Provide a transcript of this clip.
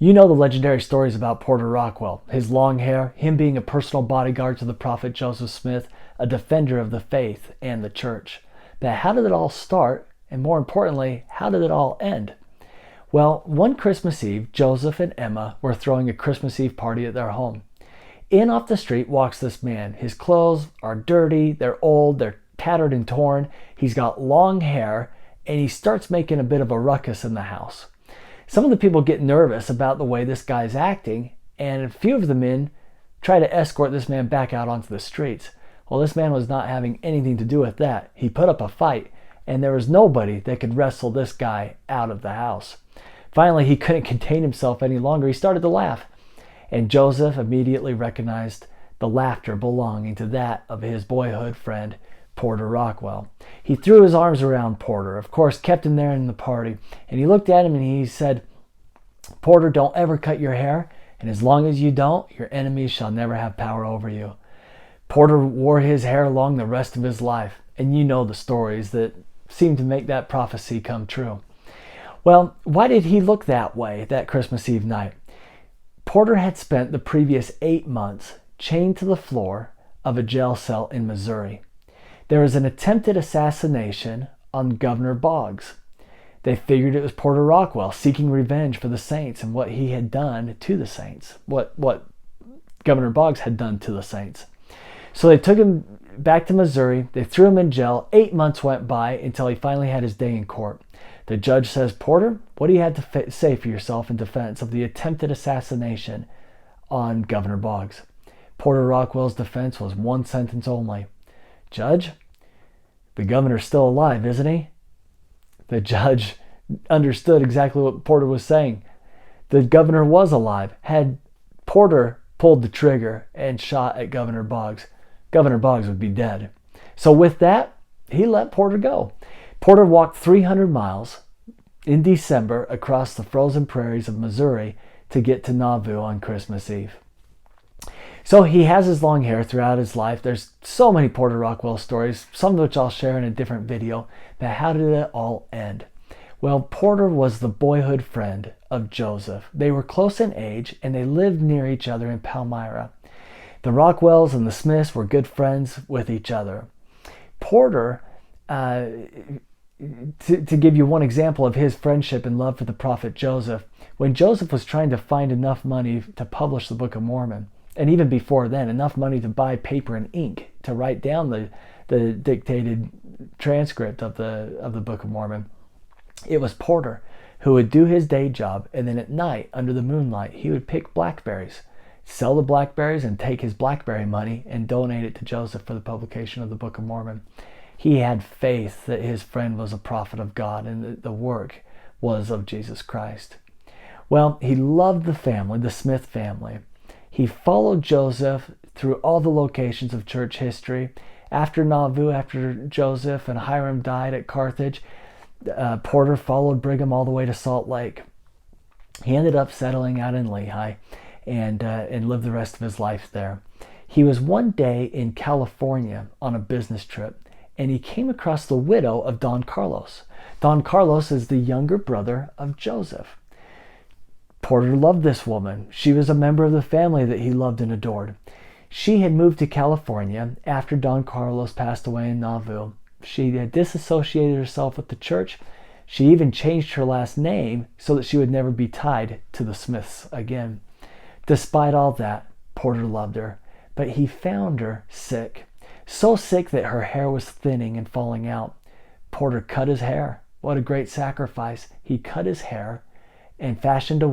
You know the legendary stories about Porter Rockwell, his long hair, him being a personal bodyguard to the prophet Joseph Smith, a defender of the faith and the church. But how did it all start? And more importantly, how did it all end? Well, one Christmas Eve, Joseph and Emma were throwing a Christmas Eve party at their home. In off the street walks this man. His clothes are dirty, they're old, they're tattered and torn. He's got long hair, and he starts making a bit of a ruckus in the house. Some of the people get nervous about the way this guy's acting, and a few of the men try to escort this man back out onto the streets. Well, this man was not having anything to do with that. He put up a fight, and there was nobody that could wrestle this guy out of the house. Finally, he couldn't contain himself any longer. He started to laugh, and Joseph immediately recognized the laughter belonging to that of his boyhood friend, Porter Rockwell. He threw his arms around Porter, of course, kept him there in the party, and he looked at him and he said, "Porter, don't ever cut your hair, and as long as you don't, your enemies shall never have power over you." Porter wore his hair long the rest of his life, and you know the stories that seem to make that prophecy come true. Well, why did he look that way that Christmas Eve night? Porter had spent the previous 8 months chained to the floor of a jail cell in Missouri. There was an attempted assassination on Governor Boggs. They figured it was Porter Rockwell seeking revenge for the saints and what he had done to the saints, what Governor Boggs had done to the saints. So they took him back to Missouri. They threw him in jail. 8 months went by until he finally had his day in court. The judge says, "Porter, what do you have to say for yourself in defense of the attempted assassination on Governor Boggs?" Porter Rockwell's defense was one sentence only. "Judge, the governor's still alive, isn't he?" The judge understood exactly what Porter was saying. The governor was alive. Had Porter pulled the trigger and shot at Governor Boggs, Governor Boggs would be dead. So with that, he let Porter go. Porter walked 300 miles in December across the frozen prairies of Missouri to get to Nauvoo on Christmas Eve. So he has his long hair throughout his life. There's so many Porter Rockwell stories, some of which I'll share in a different video. But how did it all end? Well, Porter was the boyhood friend of Joseph. They were close in age and they lived near each other in Palmyra. The Rockwells and the Smiths were good friends with each other. Porter, to give you one example of his friendship and love for the prophet Joseph, when Joseph was trying to find enough money to publish the Book of Mormon, and even before then, enough money to buy paper and ink to write down the dictated transcript of the Book of Mormon, it was Porter who would do his day job, and then at night, under the moonlight, he would pick blackberries, sell the blackberries, and take his blackberry money and donate it to Joseph for the publication of the Book of Mormon. He had faith that his friend was a prophet of God and that the work was of Jesus Christ. Well, he loved the family, the Smith family. He followed Joseph through all the locations of church history. After Nauvoo, after Joseph and Hiram died at Carthage, Porter followed Brigham all the way to Salt Lake. He ended up settling out in Lehi and lived the rest of his life there. He was one day in California on a business trip, and he came across the widow of Don Carlos. Don Carlos is the younger brother of Joseph. Porter loved this woman. She was a member of the family that he loved and adored. She had moved to California after Don Carlos passed away in Nauvoo. She had disassociated herself with the church. She even changed her last name so that she would never be tied to the Smiths again. Despite all that, Porter loved her, but he found her sick. So sick that her hair was thinning and falling out. Porter cut his hair. What a great sacrifice. He cut his hair and fashioned a